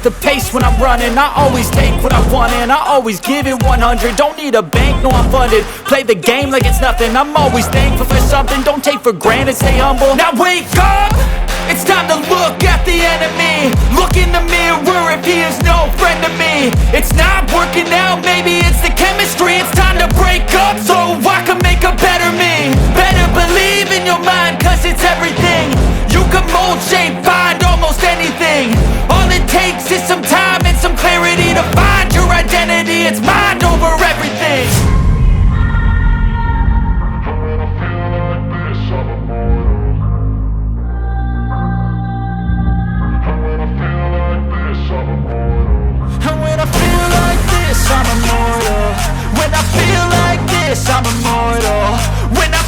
the pace when I'm running. I always take what I want and I always give it 100. Don't need a bank, no I'm funded. Play the game like it's nothing. I'm always thankful for something. Don't take for granted, stay humble. Now wake up! It's time to look at the enemy. Look in the mirror if he is no friend to me. It's not working out, maybe it's the chemistry. It's time to break up so I can make a better me. Better believe in your mind, cause it's everything. You can mold, shape, find almost anything. All it takes is some time and some clarity to find your identity. It's mind over everything. And when I feel like this, I'm immortal. When I feel like this, I'm immortal. When I